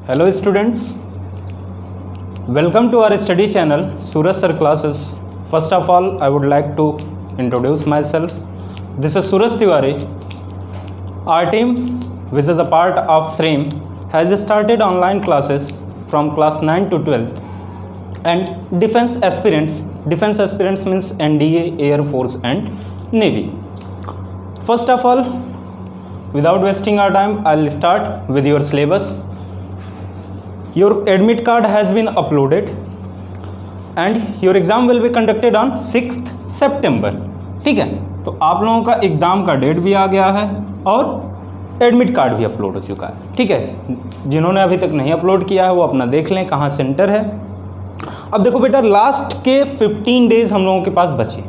Hello students, welcome to our study channel Suraj Sir Classes. First of all, I would like to introduce myself. This is Suraj Tiwari. Our team, which is a part of SREAM, has started online classes from class 9 to 12 and defense aspirants means NDA, Air Force and Navy. First of all, without wasting our time, I'll start with your syllabus. Your admit card has been uploaded and your exam will be conducted on 6th September. ठीक है, तो आप लोगों का exam का date भी आ गया है और एडमिट कार्ड भी अपलोड हो चुका है. ठीक है, जिन्होंने अभी तक नहीं अपलोड किया है वो अपना देख लें कहाँ सेंटर है. अब देखो बेटा, लास्ट के 15 डेज़ हम लोगों के पास बचे.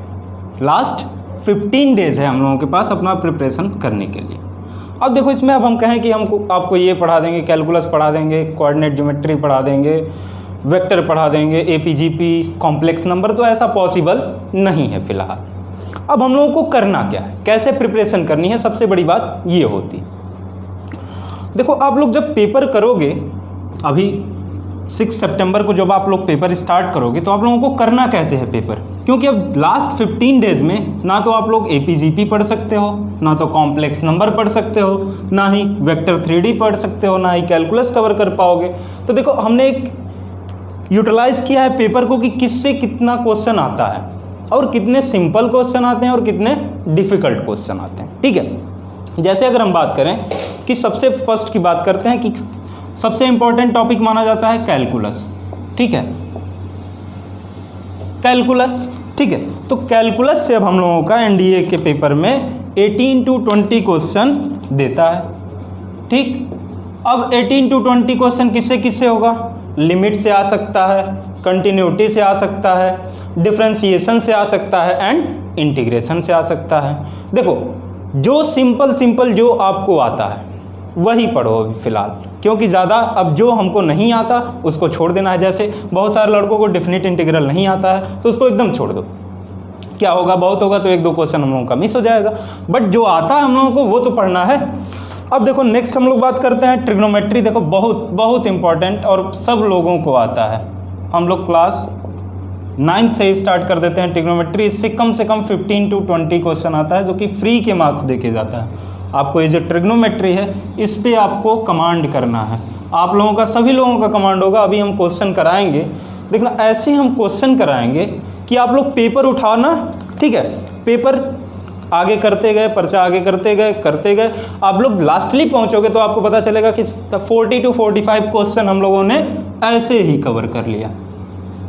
लास्ट 15 डेज़ है हम लोगों के पास अपना प्रिपरेशन करने के लिए. अब देखो, इसमें अब हम कहें कि हमको आपको ये पढ़ा देंगे, कैलकुलस पढ़ा देंगे, कोऑर्डिनेट ज्योमेट्री पढ़ा देंगे, वेक्टर पढ़ा देंगे, एपीजीपी, कॉम्प्लेक्स नंबर, तो ऐसा पॉसिबल नहीं है फ़िलहाल. अब हम लोगों को करना क्या है, कैसे प्रिपरेशन करनी है, सबसे बड़ी बात ये होती. देखो, आप लोग जब पेपर करोगे, अभी 6 सितंबर को जब आप लोग पेपर स्टार्ट करोगे, तो आप लोगों को करना कैसे है पेपर, क्योंकि अब लास्ट 15 डेज़ में ना तो आप लोग एपीजीपी पढ़ सकते हो, ना तो कॉम्प्लेक्स नंबर पढ़ सकते हो, ना ही वेक्टर 3D पढ़ सकते हो, ना ही कैलकुलस कवर कर पाओगे. तो देखो, हमने एक यूटिलाइज़ किया है पेपर को कि किससे कितना क्वेश्चन आता है और कितने सिंपल क्वेश्चन आते हैं और कितने डिफ़िकल्ट क्वेश्चन आते हैं. ठीक है, जैसे अगर हम बात करें कि सबसे फर्स्ट की बात करते हैं कि सबसे इंपॉर्टेंट टॉपिक माना जाता है कैलकुलस. ठीक है, कैलकुलस. ठीक है, तो कैलकुलस से अब हम लोगों का एनडीए के पेपर में 18 to 20 क्वेश्चन देता है. ठीक, अब 18 to 20 क्वेश्चन किससे किससे होगा, लिमिट से आ सकता है, कंटिन्यूटी से आ सकता है, डिफरेंशिएशन से आ सकता है एंड इंटीग्रेशन से आ सकता है. देखो, जो सिंपल जो आपको आता है वही पढ़ो अभी फ़िलहाल, क्योंकि ज़्यादा अब जो हमको नहीं आता उसको छोड़ देना है. जैसे बहुत सारे लड़कों को डेफिनेट इंटीग्रल नहीं आता है तो उसको एकदम छोड़ दो. क्या होगा, बहुत होगा तो 1-2 क्वेश्चन हम लोगों का मिस हो जाएगा, बट जो आता है हम लोगों को वो तो पढ़ना है. अब देखो, नेक्स्ट हम लोग बात करते हैं ट्रिग्नोमेट्री. देखो, बहुत इंपॉर्टेंट और सब लोगों को आता है. हम लोग क्लास 9th से ही स्टार्ट कर देते हैं ट्रिग्नोमेट्री. इससे कम से कम 15 to 20 क्वेश्चन आता है जो कि फ्री के मार्क्स देके जाता है. आपको ये जो ट्रिग्नोमेट्री है इस पे आपको कमांड करना है. आप लोगों का, सभी लोगों का कमांड होगा. अभी हम क्वेश्चन कराएंगे, देखना ऐसे हम क्वेश्चन कराएंगे कि आप लोग पेपर उठाओ ना. ठीक है, पेपर आगे करते गए, पर्चा आगे करते गए, आप लोग लास्टली पहुंचोगे तो आपको पता चलेगा कि 40 to 45 क्वेश्चन हम लोगों ने ऐसे ही कवर कर लिया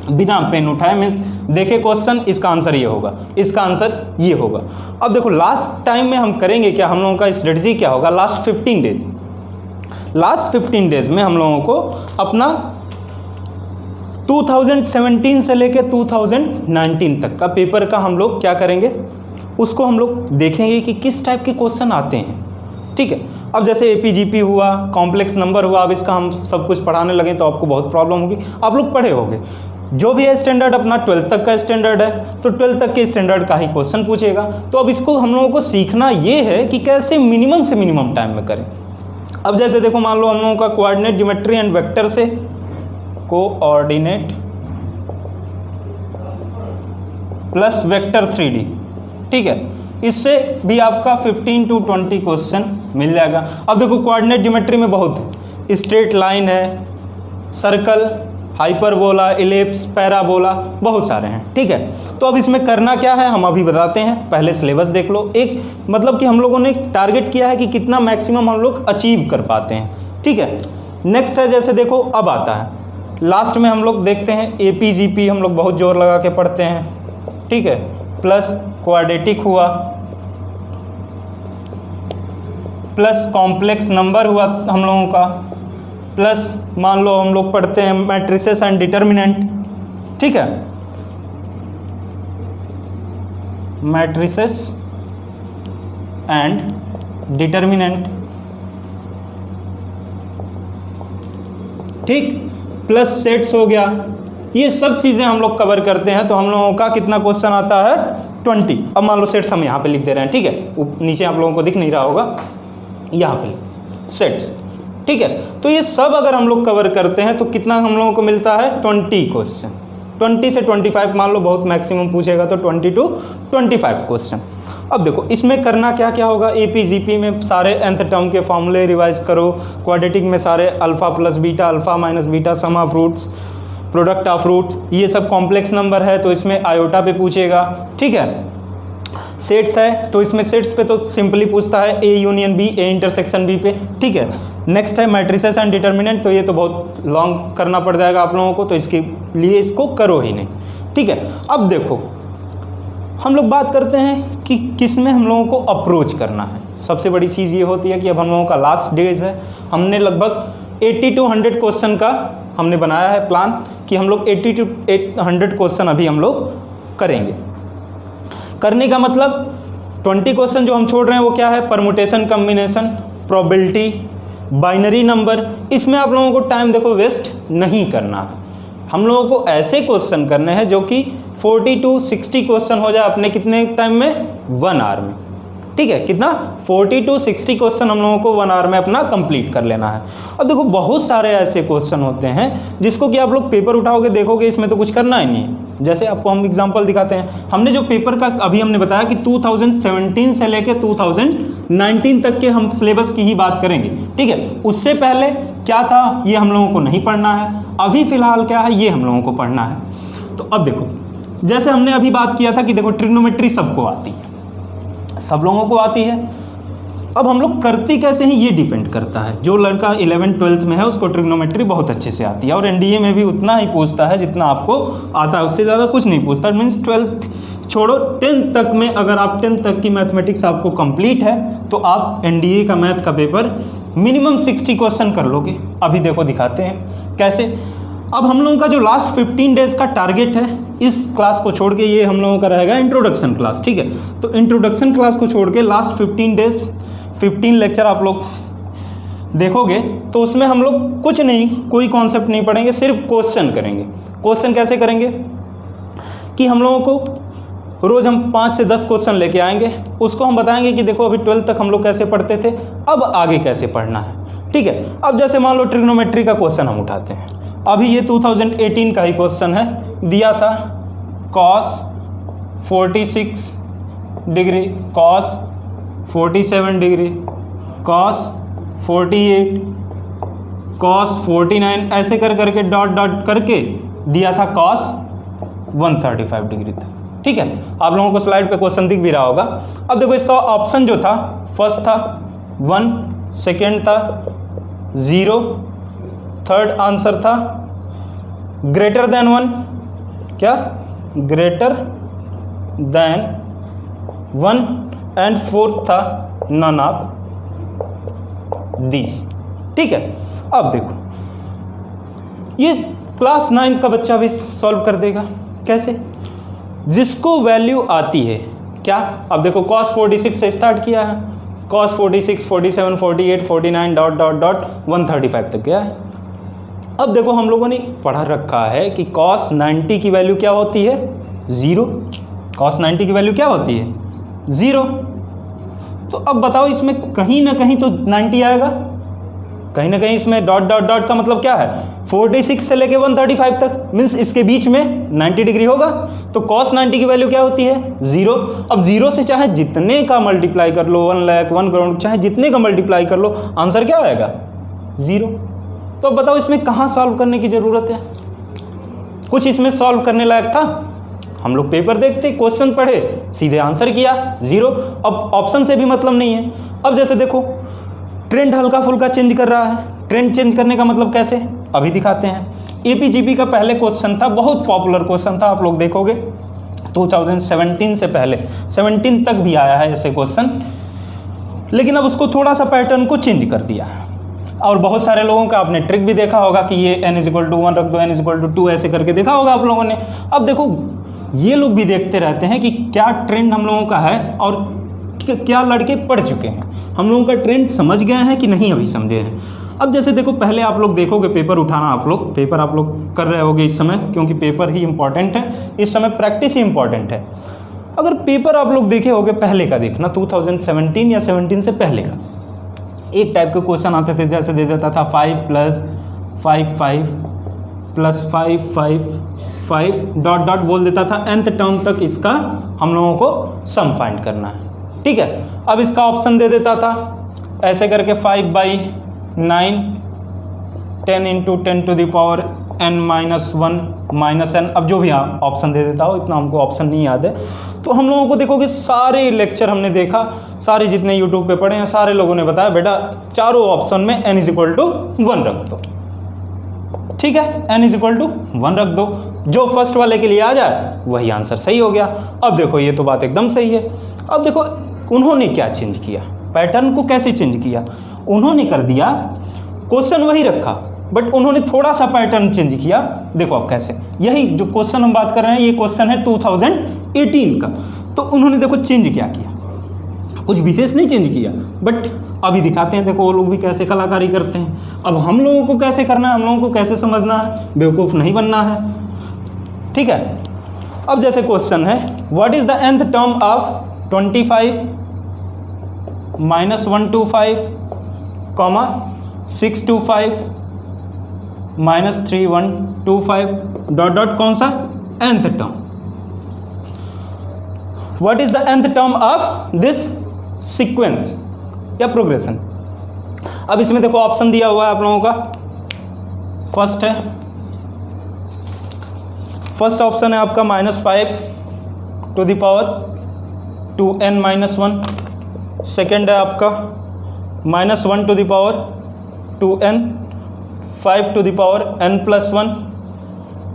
बिना पेन उठाए. मीन्स देखे क्वेश्चन, इसका आंसर ये होगा, इसका आंसर ये होगा. अब देखो, लास्ट टाइम में हम करेंगे क्या, हम लोगों का स्ट्रेटजी क्या होगा. लास्ट 15 डेज में हम लोगों को अपना 2017 से लेके 2019 तक का पेपर का हम लोग क्या करेंगे, उसको हम लोग देखेंगे कि किस टाइप के क्वेश्चन आते हैं. ठीक है, अब जैसे एपीजीपी हुआ, कॉम्प्लेक्स नंबर हुआ, अब इसका हम सब कुछ पढ़ाने लगे तो आपको बहुत प्रॉब्लम होगी. आप लोग पढ़े होंगे, जो भी है स्टैंडर्ड अपना 12th तक का स्टैंडर्ड है, तो 12th तक के स्टैंडर्ड का ही क्वेश्चन पूछेगा. तो अब इसको हम लोगों को सीखना ये है कि कैसे मिनिमम से मिनिमम टाइम में करें. अब जैसे देखो, मान लो हम लोगों का कोऑर्डिनेट ज्योमेट्री एंड वेक्टर से, कोऑर्डिनेट प्लस वेक्टर 3D. ठीक है, इससे भी आपका 15 to 20 क्वेश्चन मिल जाएगा. अब देखो, कोऑर्डिनेट ज्योमेट्री में बहुत स्ट्रेट लाइन है, सर्कल, हाइपरबोला, इलिप्स, पैराबोला, बहुत सारे हैं. ठीक है, तो अब इसमें करना क्या है हम अभी बताते हैं. पहले सिलेबस देख लो. एक मतलब कि हम लोगों ने टारगेट किया है कि कितना मैक्सिमम हम लोग अचीव कर पाते हैं. ठीक है, नेक्स्ट है, जैसे देखो अब आता है लास्ट में हम लोग देखते हैं एपीजीपी, हम लोग बहुत जोर लगा के पढ़ते हैं. ठीक है, प्लस क्वाड्रेटिक हुआ, प्लस कॉम्प्लेक्स नंबर हुआ हम लोगों का, प्लस मान लो हम लोग पढ़ते हैं मैट्रिसेस एंड डिटर्मिनेंट. ठीक है, मैट्रिसेस एंड डिटर्मिनेंट. ठीक, प्लस सेट्स हो गया. ये सब चीज़ें हम लोग कवर करते हैं. तो हम लोगों का कितना क्वेश्चन आता है, 20. अब मान लो सेट्स हम यहाँ पे लिख दे रहे हैं. ठीक है, नीचे आप लोगों को दिख नहीं रहा होगा, यहाँ पे सेट्स ठीक है। तो ये सब अगर हम लोग कवर करते हैं तो कितना हम लोगों को मिलता है 20 क्वेश्चन, 20 से 25 मान लो, बहुत मैक्सिमम पूछेगा तो 20 to 25 क्वेश्चन। अब देखो इसमें करना क्या क्या होगा, एपी जीपी में सारे nth टर्म के फॉर्मूले रिवाइज करो, क्वाड्रेटिक में सारे alpha plus beta, alpha minus beta, sum of roots, product of roots, ये सब कॉम्प्लेक्स नंबर है तो इसमें आयोटा पे पूछेगा, ठीक है। सेट्स है तो इसमें सेट्स पे तो सिंपली पूछता है A union B, A intersection B पे, ठीक है। नेक्स्ट है मैट्रिसेस एंड डिटर्मिनेंट, तो ये तो बहुत लॉन्ग करना पड़ जाएगा आप लोगों को, तो इसके लिए इसको करो ही नहीं, ठीक है। अब देखो हम लोग बात करते हैं कि किस में हम लोगों को अप्रोच करना है। सबसे बड़ी चीज़ ये होती है कि अब हम लोगों का लास्ट डेज है, हमने लगभग 80 to 100 क्वेश्चन का हमने बनाया है प्लान कि हम लोग 80 to 100 क्वेश्चन अभी हम लोग करेंगे। करने का मतलब 20 क्वेश्चन जो हम छोड़ रहे हैं वो क्या है, permutation, combination, probability, binary number. इसमें आप लोगों को टाइम देखो वेस्ट नहीं करना है, हम लोगों को ऐसे क्वेश्चन करने हैं जो कि 40 to 60 क्वेश्चन हो जाए अपने कितने टाइम में, 1 आवर में, ठीक है। कितना 40 to 60 क्वेश्चन हम लोगों को 1 आवर में अपना कंप्लीट कर लेना है। अब देखो बहुत सारे ऐसे क्वेश्चन होते हैं जिसको कि आप लोग पेपर उठाओगे देखोगे इसमें तो कुछ करना ही नहीं है। जैसे आपको हम एग्जांपल दिखाते हैं, हमने जो पेपर का अभी हमने बताया कि 2017 से लेके 2019 तक के हम सिलेबस की ही बात करेंगे, ठीक है। उससे पहले क्या था ये हम लोगों को नहीं पढ़ना है, अभी फ़िलहाल क्या है ये हम लोगों को पढ़ना है। तो अब देखो जैसे हमने अभी बात किया था कि देखो ट्रिग्नोमेट्री सबको आती है, सब लोगों को आती है। अब हम लोग करते कैसे हैं ये डिपेंड करता है। जो लड़का 11th-12th में है उसको ट्रिग्नोमेट्री बहुत अच्छे से आती है और एनडीए में भी उतना ही पूछता है जितना आपको आता है, उससे ज़्यादा कुछ नहीं पूछता। मीन्स 12th छोड़ो, 10th तक में अगर आप 10th तक की मैथमेटिक्स आपको कंप्लीट है तो आप एनडीए का मैथ का पेपर मिनिमम 60 क्वेश्चन कर लोगे। अभी देखो दिखाते हैं कैसे। अब हम लोगों का जो लास्ट 15 डेज का टारगेट है, इस क्लास को छोड़ के ये हम लोगों का रहेगा इंट्रोडक्शन क्लास, ठीक है। तो इंट्रोडक्शन क्लास को छोड़ के लास्ट 15 डेज 15 लेक्चर आप लोग देखोगे तो उसमें हम लोग कुछ नहीं, कोई कॉन्सेप्ट नहीं पढ़ेंगे, सिर्फ क्वेश्चन करेंगे। क्वेश्चन कैसे करेंगे कि हम लोगों को रोज़ हम 5 से 10 क्वेश्चन लेके आएंगे, उसको हम बताएंगे कि देखो अभी 12th तक हम लोग कैसे पढ़ते थे, अब आगे कैसे पढ़ना है, ठीक है। अब जैसे मान लो ट्रिग्नोमेट्री का क्वेश्चन हम उठाते हैं, अभी ये 2018 का ही क्वेश्चन है, दिया था cos 46 degree, cos 47 degree, cos 48, cos 49, ऐसे कर करके डॉट डॉट करके दिया था cos 135 डिग्री तक, ठीक है। आप लोगों को स्लाइड पे क्वेश्चन दिख भी रहा होगा। अब देखो इसका ऑप्शन जो था, फर्स्ट था 1, सेकेंड था 0, थर्ड आंसर था ग्रेटर देन 1, क्या ग्रेटर देन 1, एंड फोर्थ था नन ऑफ दिस, ठीक है। अब देखो ये क्लास 9th का बच्चा भी सॉल्व कर देगा, कैसे, जिसको वैल्यू आती है क्या। अब देखो cos 46 से स्टार्ट किया है, cos 46, 47, 48, 49 डॉट डॉट डॉट 135 तक गया है। अब देखो हम लोगों ने पढ़ा रखा है कि cos 90 की वैल्यू क्या होती है, 0। cos 90 की वैल्यू क्या होती है, 0। तो अब बताओ इसमें कहीं ना कहीं तो 90 आएगा, कहीं ना कहीं इसमें डॉट डॉट डॉट का मतलब क्या है, 46 से लेके 135 तक, मीन्स इसके बीच में 90 डिग्री होगा। तो cos 90 की वैल्यू क्या होती है, 0। अब 0 से चाहे जितने का मल्टीप्लाई कर लो, 1 लाख 1 करोड़, चाहे जितने का मल्टीप्लाई कर लो, आंसर क्या आएगा, 0। तो अब बताओ इसमें कहाँ सॉल्व करने की ज़रूरत है, कुछ इसमें सॉल्व करने लायक था। हम लोग पेपर देखते, क्वेश्चन पढ़े, सीधे आंसर किया, 0। अब ऑप्शन से भी मतलब नहीं है। अब जैसे देखो ट्रेंड हल्का फुल्का चेंज कर रहा है, ट्रेंड चेंज करने का मतलब कैसे, अभी दिखाते हैं। एपीजीपी का पहले क्वेश्चन था, बहुत पॉपुलर क्वेश्चन था, आप लोग देखोगे 2017 से पहले 17 तक भी आया है ऐसे क्वेश्चन, लेकिन अब उसको थोड़ा सा पैटर्न को चेंज कर दिया। और बहुत सारे लोगों का आपने ट्रिक भी देखा होगा कि ये n=1 रख दो, n=2 ऐसे करके देखा होगा आप लोगों ने। अब देखो ये लोग भी देखते रहते हैं कि क्या ट्रेंड हम लोगों का है और क्या लड़के पढ़ चुके हैं, हम लोगों का ट्रेंड समझ गए हैं कि नहीं अभी समझे हैं। अब जैसे देखो पहले आप लोग देखोगे पेपर उठाना, आप लोग पेपर आप लोग कर रहे होगे इस समय, क्योंकि पेपर ही इंपॉर्टेंट है इस समय, प्रैक्टिस ही इंपॉर्टेंट है। अगर पेपर आप लोग देखे होगे पहले का, देखना 2017 या 17 से पहले का, एक टाइप के क्वेश्चन आते थे, जैसे दे देता था 5 + 5 5 + 5 5 5 डॉट डॉट बोल देता था, nth टर्म तक इसका हम लोगों को सम फाइंड करना है, ठीक है। अब इसका ऑप्शन दे देता था ऐसे करके 5/9 10 × 10⁻n-1 - n, अब जो भी ऑप्शन दे देता हो, इतना हमको ऑप्शन नहीं याद है। तो हम लोगों को देखो कि सारे लेक्चर हमने देखा, सारे जितने यूट्यूब पे पढ़े हैं सारे लोगों ने बताया बेटा चारों ऑप्शन में n = 1 रख दो, ठीक है, n = 1 रख दो, जो फर्स्ट वाले के लिए आ जाए वही आंसर सही हो गया। अब देखो ये तो बात एकदम सही है। अब देखो उन्होंने क्या चेंज किया, पैटर्न को कैसे चेंज किया, उन्होंने कर दिया क्वेश्चन वही रखा बट उन्होंने थोड़ा सा पैटर्न चेंज किया। देखो अब कैसे, यही जो क्वेश्चन हम बात कर रहे हैं ये क्वेश्चन है 2018 का, तो उन्होंने देखो चेंज क्या किया, कुछ विशेष नहीं चेंज किया बट अभी दिखाते हैं। देखो वो लोग भी कैसे कलाकारी करते हैं। अब हम लोगों को कैसे करना है, हम लोगों को कैसे समझना है, बेवकूफ़ नहीं बनना है, ठीक है। अब जैसे क्वेश्चन है what is the nth term of 25 - 125, 625 - 3125 dot dot कौन सा nth term, what is the nth term of this sequence या प्रोग्रेशन। अब इसमें देखो ऑप्शन दिया हुआ है आप लोगों का, फर्स्ट है, फर्स्ट ऑप्शन है आपका -5 ⁻2n - 1, सेकेंड है आपका -1 ⁻2n 5 ⁻n + 1,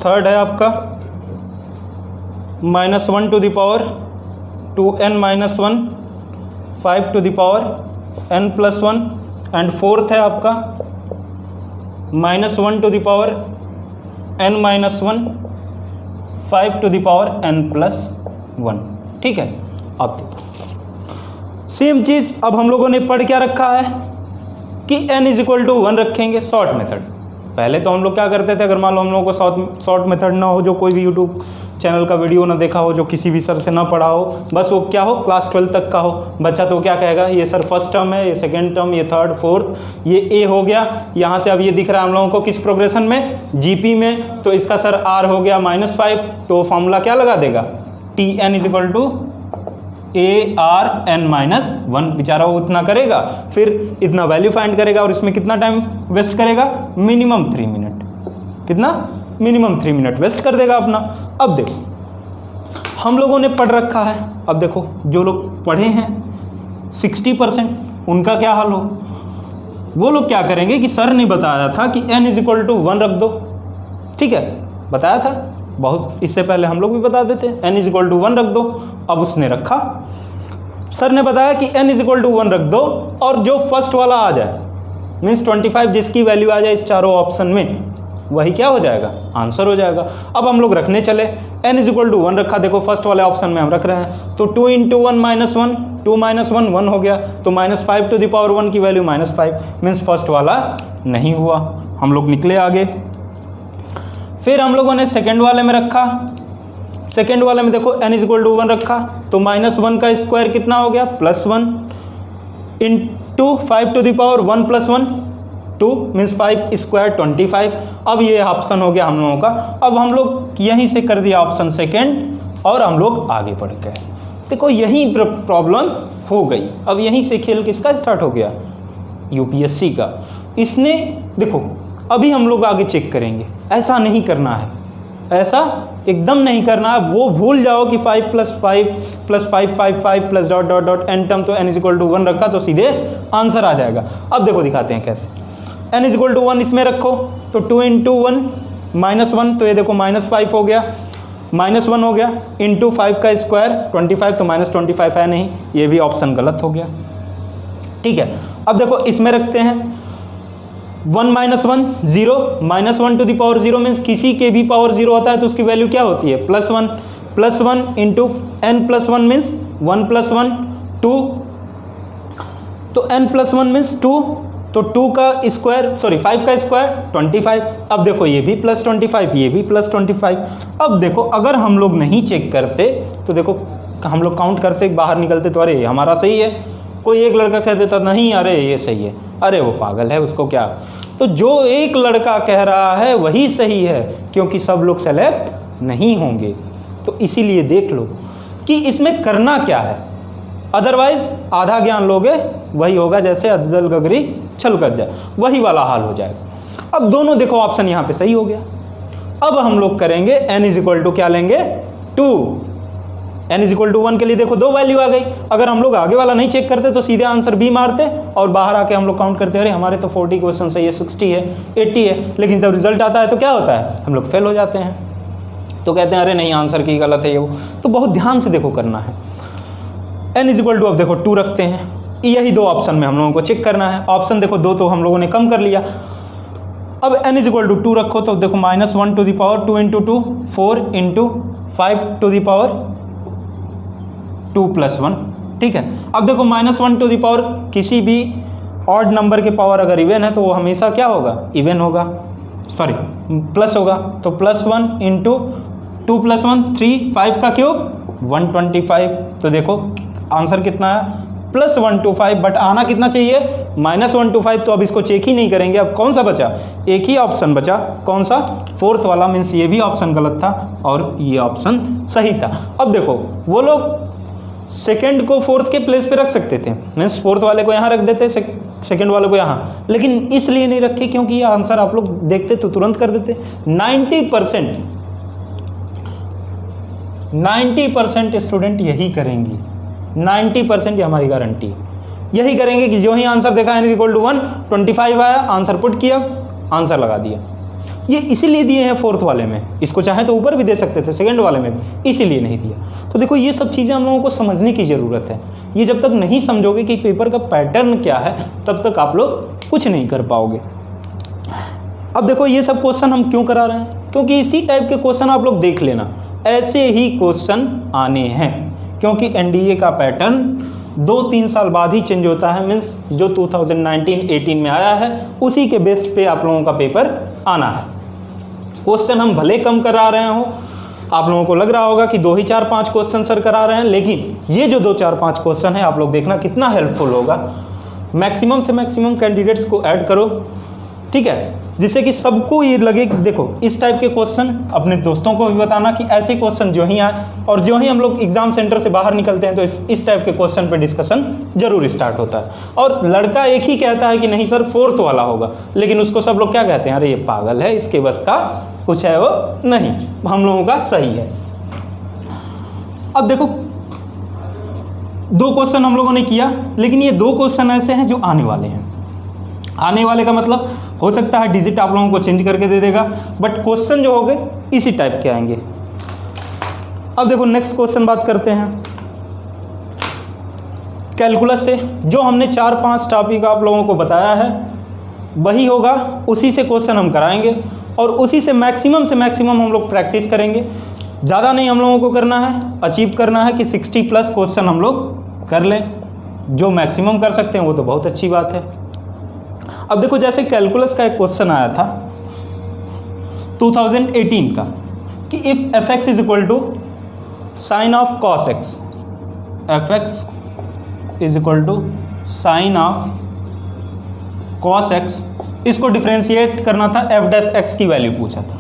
थर्ड है आपका -1 ⁻2n - 1 5 ⁻n + 1, एंड फोर्थ है आपका -1 ⁻n - 1 5 ⁻n + 1, ठीक है। अब देखो सेम चीज़ अब हम लोगों ने पढ़ क्या रखा है कि n = 1 रखेंगे, शॉर्ट मेथड। पहले तो हम लोग क्या करते थे, अगर मान लो हम लोगों को शॉर्ट मेथड ना हो, जो कोई भी यूट्यूब चैनल का वीडियो ना देखा हो, जो किसी भी सर से ना पढ़ा हो, बस वो क्या हो क्लास 12 तक का हो बच्चा, तो क्या कहेगा ये सर फर्स्ट टर्म है, ये सेकंड टर्म, ये थर्ड फोर्थ, ये ए हो गया। यहाँ से अब ये दिख रहा है हम लोगों को किस प्रोग्रेशन में, जीपी में, तो इसका सर आर हो गया -5, तो फॉर्मूला क्या लगा देगा Tn = ARn-1, बेचारा वो उतना करेगा, फिर इतना वैल्यू फाइंड करेगा और इसमें कितना टाइम वेस्ट करेगा, मिनिमम 3 मिनट, कितना मिनिमम 3 मिनट वेस्ट कर देगा अपना। अब देखो हम लोगों ने पढ़ रखा है, अब देखो जो लोग पढ़े हैं 60% उनका क्या हाल हो, वो लोग क्या करेंगे कि सर ने बताया था कि n = 1 रख दो, ठीक है, बताया था बहुत, इससे पहले हम लोग भी बता देते n = 1 रख दो। अब उसने रखा, सर ने बताया कि n = 1 रख दो और जो फर्स्ट वाला आ जाए मीन्स 25 जिसकी वैल्यू आ जाए इस चारों ऑप्शन में, वही क्या हो जाएगा आंसर हो जाएगा। अब हम लोग रखने चले, n = 1 रखा, देखो फर्स्ट वाले ऑप्शन में हम रख रहे हैं, तो 2 × 1 - 1 2 - 1 1 हो गया, तो -5⁻1 की वैल्यू -5 मीन्स फर्स्ट वाला नहीं हुआ, हम लोग निकले आगे। फिर हम लोगों ने सेकेंड वाले में रखा, सेकेंड वाले में देखो n = 1 रखा, तो -1 का स्क्वायर कितना हो गया +1 इंटू 5 ⁻1 + 1 2 मीन्स 5 स्क्वायर 25। अब ये ऑप्शन हो गया हम लोगों का। अब हम लोग यहीं से कर दिया ऑप्शन सेकेंड और हम लोग आगे बढ़ गए। देखो यही प्रॉब्लम हो गई। अब यहीं से खेल किसका स्टार्ट हो गया, यूपीएससी का। इसने देखो अभी हम लोग आगे चेक करेंगे, ऐसा नहीं करना है, ऐसा एकदम नहीं करना है। वो भूल जाओ कि 5 + 5 + 5 5 5 plus dot dot dot n term, तो n = 1 रखा तो सीधे आंसर आ जाएगा। अब देखो दिखाते हैं कैसे। n = 1 इसमें रखो, तो 2 × 1 -1, तो ये देखो -5 हो गया, -1 हो गया, इंटू 5 का स्क्वायर 25, तो -25 है नहीं, ये भी ऑप्शन गलत हो गया, ठीक है। अब देखो इसमें रखते हैं 1 - 1 0, -1⁻0 मीन्स किसी के भी पावर 0 होता है तो उसकी वैल्यू क्या होती है +1 इंटू n + 1 मीन्स 1 + 1 2, तो n + 1 मीन्स 2, तो 2 का स्क्वायर 5 का स्क्वायर 25। अब देखो ये भी +25, ये भी +25। अब देखो अगर हम लोग नहीं चेक करते तो देखो हम लोग काउंट करते बाहर निकलते तो अरे हमारा सही है, कोई एक लड़का कह देता नहीं अरे ये सही है, अरे वो पागल है उसको क्या। तो जो एक लड़का कह रहा है वही सही है, क्योंकि सब लोग सेलेक्ट नहीं होंगे। तो इसीलिए देख लो कि इसमें करना क्या है, अदरवाइज आधा ज्ञान लोगे वही होगा जैसे अदल गगरी छलकत जाए, वही वाला हाल हो जाएगा। अब दोनों देखो ऑप्शन यहाँ पे सही हो गया। अब हम लोग करेंगे n इज इक्वल टू क्या लेंगे 2, n इज इक्वल टू 1 के लिए देखो 2 वैल्यू आ गई। अगर हम लोग आगे वाला नहीं चेक करते तो सीधे आंसर b मारते और बाहर आके हम लोग काउंट करते, अरे हमारे तो 40 क्वेश्चन है, ये 60 है 80 है, लेकिन जब रिजल्ट आता है तो क्या होता है, हम लोग फेल हो जाते हैं। तो कहते हैं अरे नहीं आंसर की गलत है ये वो। तो बहुत ध्यान से देखो करना है। n इज इक्वल टू अब देखो 2 रखते हैं, यही 2 ऑप्शन में हम लोगों को चेक करना है। ऑप्शन देखो 2 तो हम लोगों ने कम कर लिया। अब n इज इक्वल टू 2 रखो तो देखो -1 to the power 2 into 2 4 into 5 to the power 2 plus 1, ठीक है। अब देखो -1 टू द पावर किसी भी ऑड नंबर के पावर अगर इवन है तो वो हमेशा क्या होगा, इवन होगा, सॉरी प्लस होगा। तो +1 इंटू 2 + 1 3, 5 का क्यूब 125। तो देखो आंसर कितना है +125, बट आना कितना चाहिए -125। तो अब इसको चेक ही नहीं करेंगे। अब कौन सा बचा, एक ही ऑप्शन बचा, कौन सा, 4th वाला। मीन्स ये भी ऑप्शन गलत था और ये ऑप्शन सही था। अब देखो वो लोग सेकंड को 4th के प्लेस पे रख सकते थे, मीन्स 4th वाले को यहाँ रख देते, सेकंड वाले को यहाँ, लेकिन इसलिए नहीं रखे क्योंकि ये आंसर आप लोग देखते तो तुरंत कर देते। 90% स्टूडेंट यही करेंगी, 90% ये हमारी गारंटी है, यही करेंगे कि जो ही आंसर देखा n इक्वल टू 1 25 आया, आंसर पुट किया, आंसर लगा दिया। ये इसीलिए दिए हैं 4th वाले में, इसको चाहे तो ऊपर भी दे सकते थे सेकंड वाले में भी, इसीलिए नहीं दिया। तो देखो ये सब चीज़ें हम लोगों को समझने की ज़रूरत है। ये जब तक नहीं समझोगे कि पेपर का पैटर्न क्या है तब तक आप लोग कुछ नहीं कर पाओगे। अब देखो ये सब क्वेश्चन हम क्यों करा रहे हैं, क्योंकि इसी टाइप के क्वेश्चन आप लोग देख लेना, ऐसे ही क्वेश्चन आने हैं। क्योंकि एनडीए का पैटर्न 2-3 साल बाद ही चेंज होता है, मीन्स जो 2019-18 में आया है उसी के बेस्ट पे आप लोगों का पेपर आना है। क्वेश्चन हम भले कम करा रहे हो, आप लोगों को लग रहा होगा कि 2 ही 4-5 क्वेश्चन सर करा रहे हैं, लेकिन ये जो 2-4-5 क्वेश्चन है आप लोग देखना कितना हेल्पफुल होगा। मैक्सिमम से मैक्सिमम कैंडिडेट्स को ऐड करो, ठीक है, जिससे कि सबको ये लगे कि देखो इस टाइप के क्वेश्चन, अपने दोस्तों को भी बताना कि ऐसे क्वेश्चन जो ही आए, और जो ही हम लोग एग्जाम सेंटर से बाहर निकलते हैं तो इस टाइप के क्वेश्चन पे डिस्कशन जरूर स्टार्ट होता है। और लड़का एक ही कहता है कि नहीं सर 4th वाला होगा, लेकिन उसको सब लोग क्या कहते हैं, अरे ये पागल है, इसके बस का कुछ है वो नहीं, हम लोगों का सही है। अब देखो 2 क्वेश्चन हम लोगों ने किया, लेकिन ये 2 क्वेश्चन ऐसे हैं जो आने वाले हैं। आने वाले का मतलब हो सकता है डिजिट आप लोगों को चेंज करके दे देगा, बट क्वेश्चन जो होंगे इसी टाइप के आएंगे। अब देखो नेक्स्ट क्वेश्चन बात करते हैं कैलकुलस से। जो हमने 4-5 टॉपिक आप लोगों को बताया है वही होगा, उसी से क्वेश्चन हम कराएंगे और उसी से मैक्सिमम हम लोग प्रैक्टिस करेंगे। ज़्यादा नहीं हम लोगों को करना है, अचीव करना है कि 60+ क्वेश्चन हम लोग कर लें। जो मैक्सिमम कर सकते हैं वो तो बहुत अच्छी बात है। अब देखो जैसे कैलकुलस का एक क्वेश्चन आया था 2018 का कि if fx is equal to sine of cos X, fx is equal to sine of cos X, इसको डिफ्रेंशिएट करना था, f' की वैल्यू पूछा था,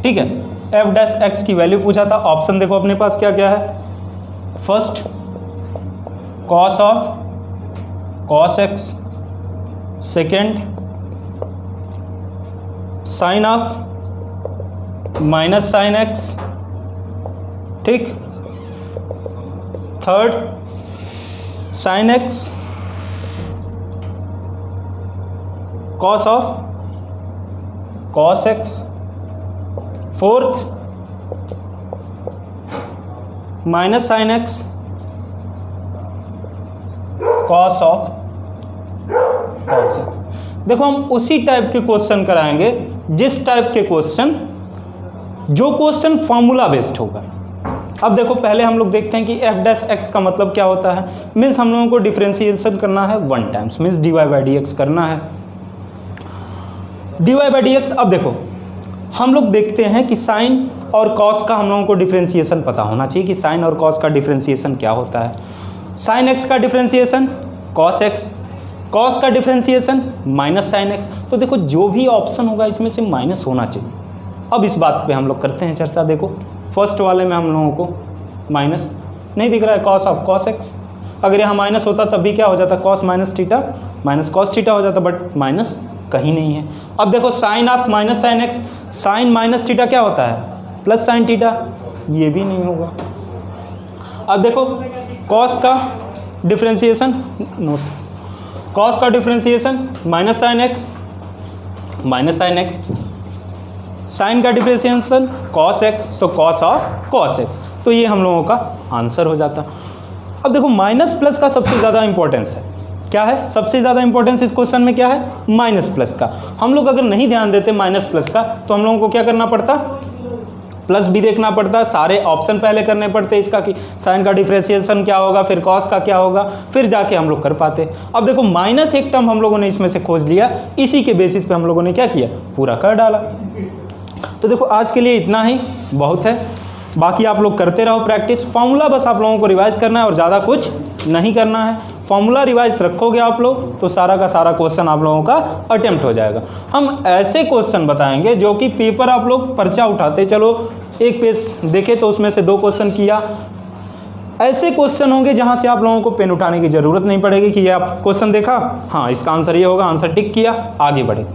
ठीक है, f' की वैल्यू पूछा था। ऑप्शन देखो अपने पास क्या क्या है, first cos of cos x, second sine of minus sine x, ठीक, third sine x cos of cos x, fourth minus sine x cos of cos x. देखो हम उसी टाइप के क्वेश्चन कराएंगे जिस टाइप के क्वेश्चन, जो क्वेश्चन फॉर्मूला बेस्ड होगा। अब देखो पहले हम लोग देखते हैं कि f' का मतलब क्या होता है। मीन्स हम लोगों को डिफरेंशिएशन करना है 1 टाइम्स, मीन्स dy/dx करना है, dy/dx। अब देखो हम लोग देखते हैं कि साइन और कॉस का हम लोगों को डिफरेंशिएशन पता होना चाहिए कि साइन और कॉस का डिफरेंशिएशन क्या होता है। साइन एक्स का डिफ्रेंसिएशन कॉस एक्स, कॉस का डिफ्रेंसिएशन माइनस साइन एक्स। तो देखो जो भी ऑप्शन होगा इसमें से माइनस होना चाहिए। अब इस बात पे हम लोग करते हैं चर्चा। देखो फर्स्ट वाले में हम लोगों को माइनस नहीं दिख रहा है, कॉस ऑफ कॉस एक्स। अगर यहाँ माइनस होता तब भी क्या हो जाता, cos minus theta minus cos theta हो जाता, बट माइनस कहीं नहीं है। अब देखो sine of minus sine x, sine minus theta क्या होता है, प्लस साइन थीटा, ये भी नहीं होगा। अब देखो कॉस का डिफ्रेंसिएशन नो, कॉस का differentiation minus sine x minus sine x, sine का differentiation cos x, so cos of cos x. तो ये हम लोगों का आंसर हो जाता। अब देखो माइनस प्लस का सबसे ज़्यादा इंपॉर्टेंस है, क्या है सबसे ज़्यादा इंपॉर्टेंस इस क्वेश्चन में, क्या है, माइनस प्लस का। हम लोग अगर नहीं ध्यान देते माइनस प्लस का तो हम लोगों को क्या करना पड़ता, प्लस भी देखना पड़ता, सारे ऑप्शन पहले करने पड़ते इसका कि साइन का डिफ्रेंसिएशन क्या होगा, फिर कॉस का क्या होगा, फिर जाके हम लोग कर पाते। अब देखो माइनस एक टर्म हम लोगों ने इसमें से खोज लिया, इसी के बेसिस पे हम लोगों ने क्या किया, पूरा कर डाला। तो देखो आज के लिए इतना ही बहुत है, बाकी आप लोग करते रहो प्रैक्टिस। फॉर्मूला बस आप लोगों को रिवाइज करना है और ज़्यादा कुछ नहीं करना है। फॉर्मूला रिवाइज रखोगे आप लोग तो सारा का सारा क्वेश्चन आप लोगों का अटेम्प्ट हो जाएगा। हम ऐसे क्वेश्चन बताएंगे जो कि पेपर आप लोग पर्चा उठाते चलो एक पेज देखे तो उसमें से 2 क्वेश्चन किया, ऐसे क्वेश्चन होंगे जहां से आप लोगों को पेन उठाने की ज़रूरत नहीं पड़ेगी कि ये आप क्वेश्चन देखा, हाँ इसका आंसर ये होगा, आंसर टिक किया, आगे बढ़े।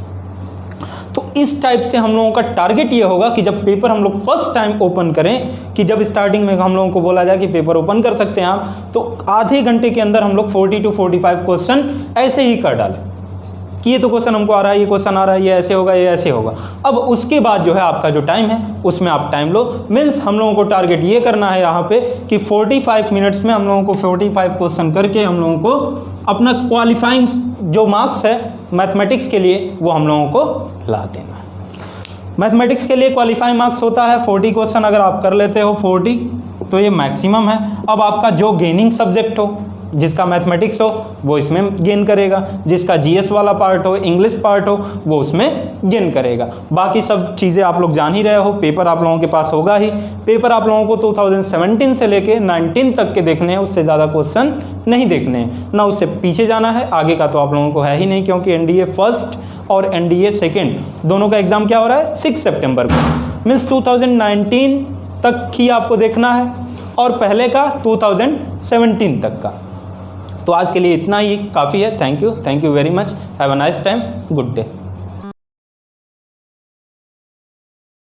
तो इस टाइप से हम लोगों का टारगेट ये होगा कि जब पेपर हम लोग फर्स्ट टाइम ओपन करें, कि जब स्टार्टिंग में हम लोगों को बोला जाए कि पेपर ओपन कर सकते हैं आप, तो आधे घंटे के अंदर हम लोग 40 to 45 क्वेश्चन ऐसे ही कर डालें कि ये तो क्वेश्चन हमको आ रहा है, ये क्वेश्चन आ रहा है, ये ऐसे होगा, ये ऐसे होगा। अब उसके बाद जो है आपका जो टाइम है उसमें आप टाइम लो, मीन्स हम लोगों को टारगेट ये करना है यहाँ पे कि 45 मिनट्स में हम लोगों को 45 क्वेश्चन करके हम लोगों को अपना क्वालिफाइंग जो मार्क्स है मैथमेटिक्स के लिए वो हम लोगों को ला देना है। मैथमेटिक्स के लिए क्वालिफाइंग मार्क्स होता है 40 क्वेश्चन, अगर आप कर लेते हो 40 तो ये मैक्सिमम है। अब आपका जो गेनिंग सब्जेक्ट हो, जिसका मैथमेटिक्स हो वो इसमें गेन करेगा, जिसका जीएस वाला पार्ट हो, इंग्लिश पार्ट हो वो उसमें गेन करेगा। बाकी सब चीज़ें आप लोग जान ही रहे हो, पेपर आप लोगों के पास होगा ही। पेपर आप लोगों को 2017 से लेके 19 तक के देखने हैं, उससे ज़्यादा क्वेश्चन नहीं देखने हैं, ना उससे पीछे जाना है। आगे का तो आप लोगों को है ही नहीं, क्योंकि एनडीए फर्स्ट और एनडीए सेकेंड दोनों का एग्ज़ाम क्या हो रहा है 6 सितंबर को, मीन्स 2019 तक ही आपको देखना है और पहले का 2017 तक का। तो आज के लिए इतना ही काफ़ी है। Thank you very much, have a nice time, good day.